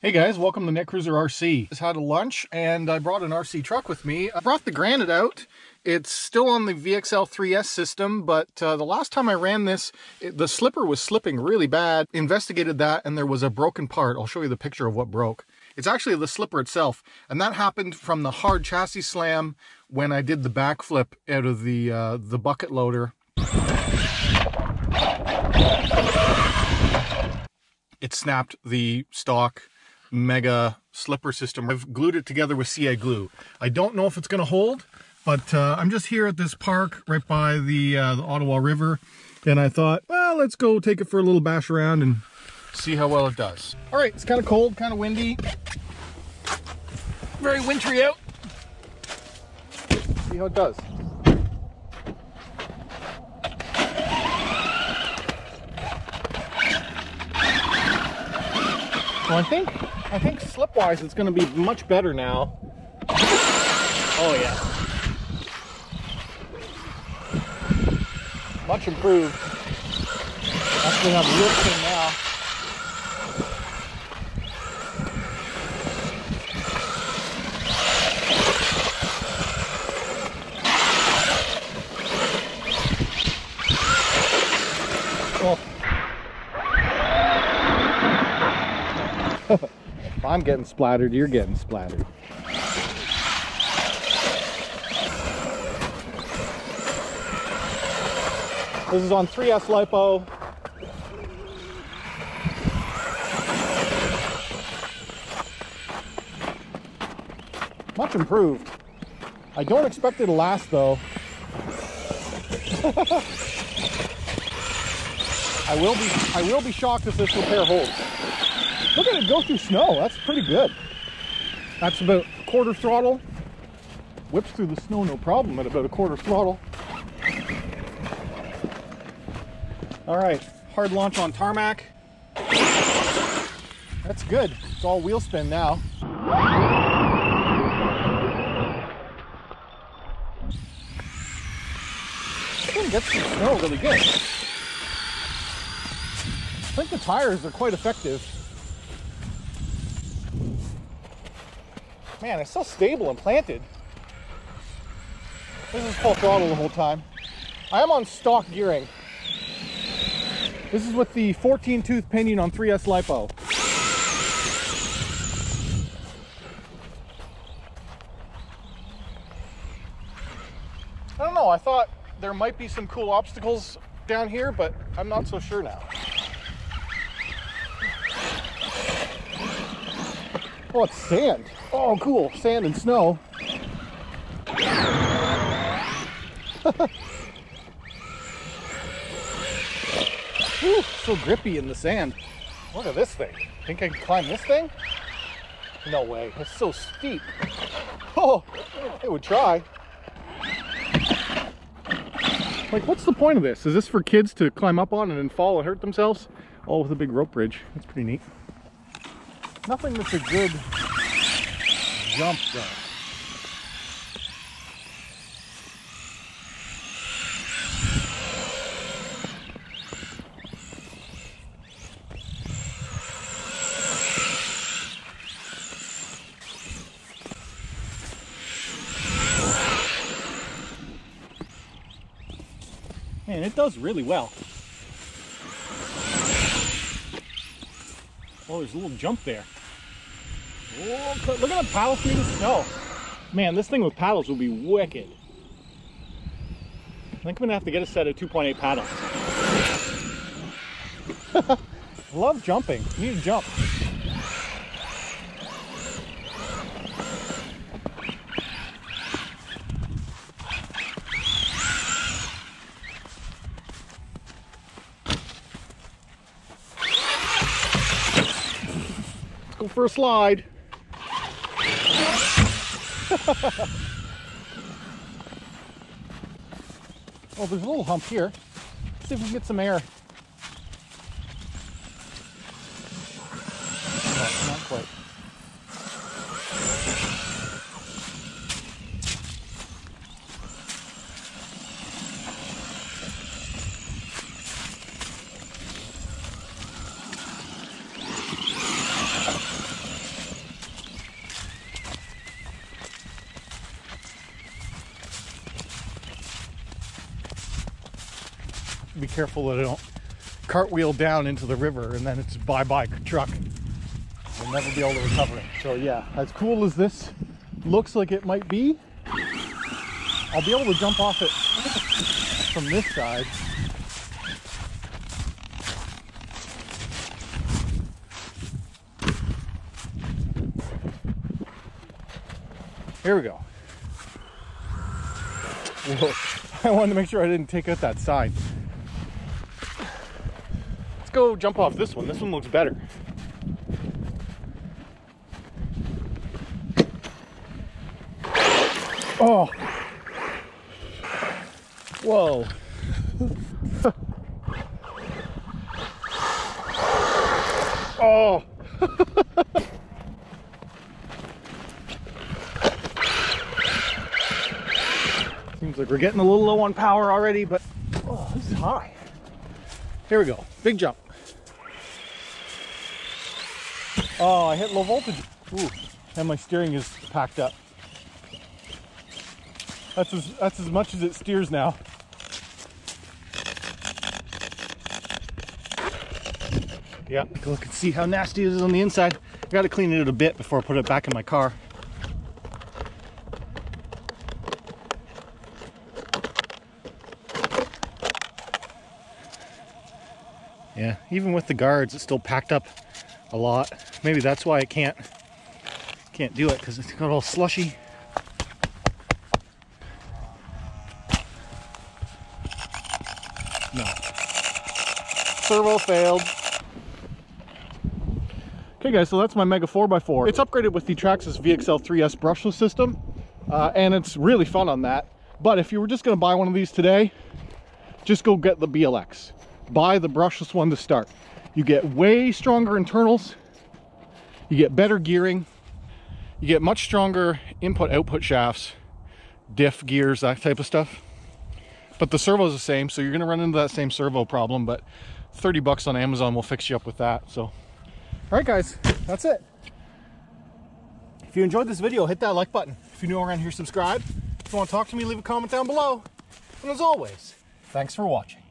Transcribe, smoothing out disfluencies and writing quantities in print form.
Hey guys, welcome to Netcruzer RC. Just had a lunch and I brought an RC truck with me. I brought the Granite out. It's still on the VXL 3S system, but the last time I ran this, the slipper was slipping really bad. Investigated that and there was a broken part. I'll show you the picture of what broke. It's actually the slipper itself, and that happened from the hard chassis slam when I did the backflip out of the bucket loader. It snapped the stock mega slipper system. I've glued it together with CA glue. I don't know if it's going to hold, but I'm just here at this park right by the Ottawa River, and I thought, well, let's go take it for a little bash around and see how well it does. All right, it's kind of cold, kind of windy, very wintry out. See how it does. So I think slip-wise it's going to be much better now. Oh yeah. Much improved. Actually have real spin now. If I'm getting splattered, you're getting splattered. This is on 3S LiPo. Much improved. I don't expect it to last though. I will be shocked if this repair holds. Look at it go through snow. That's pretty good. That's about quarter throttle. Whips through the snow no problem at about a quarter throttle. All right, hard launch on tarmac. That's good. It's all wheel spin now. This thing gets through snow really good. I think the tires are quite effective. Man, it's so stable and planted. This is full throttle the whole time. I am on stock gearing. This is with the 14-tooth pinion on 3S LiPo. I don't know, I thought there might be some cool obstacles down here, but I'm not so sure now. Oh, it's sand. Oh, cool. Sand and snow. Ooh, so grippy in the sand. Look at this thing. Think I can climb this thing? No way. It's so steep. Oh, it would try. Like, what's the point of this? Is this for kids to climb up on and then fall and hurt themselves? All with a big rope bridge. That's pretty neat. Nothing that's a good jump though. Man, it does really well. Oh, there's a little jump there. Oh, look at the paddle through the snow. Man, this thing with paddles will be wicked. I think I'm gonna have to get a set of 2.8 paddles. Love jumping. You need to jump. Let's go for a slide. Oh, there's a little hump here. Let's see if we can get some air. No, not quite. be careful that I don't cartwheel down into the river and then it's bye-bye truck. I'll never be able to recover it. So yeah, as cool as this looks like it might be, I'll be able to jump off it from this side. Here we go. Whoa. I wanted to make sure I didn't take out that sign. Let's go jump off this one. This one looks better. Oh. Whoa. Oh. Seems like we're getting a little low on power already, but oh, this is high. Here we go. Big jump. Oh, I hit low voltage. Ooh, and my steering is packed up. That's as much as it steers now. Yeah, take a look and see how nasty it is on the inside. I gotta clean it a bit before I put it back in my car. Yeah, even with the guards, it's still packed up a lot. Maybe that's why I can't do it, because it's got all slushy. No. Servo failed. Okay guys, so that's my Mega 4x4. It's upgraded with the Traxxas VXL 3S brushless system, and it's really fun on that. But if you were just gonna buy one of these today, just go get the BLX. Buy the brushless one to start. You get way stronger internals, you get better gearing, you get much stronger input-output shafts, diff gears, that type of stuff. But the servo's the same, so you're gonna run into that same servo problem, but 30 bucks on Amazon will fix you up with that. So, all right guys, that's it. If you enjoyed this video, hit that like button. If you're new around here, subscribe. If you want to talk to me, leave a comment down below. And as always, thanks for watching.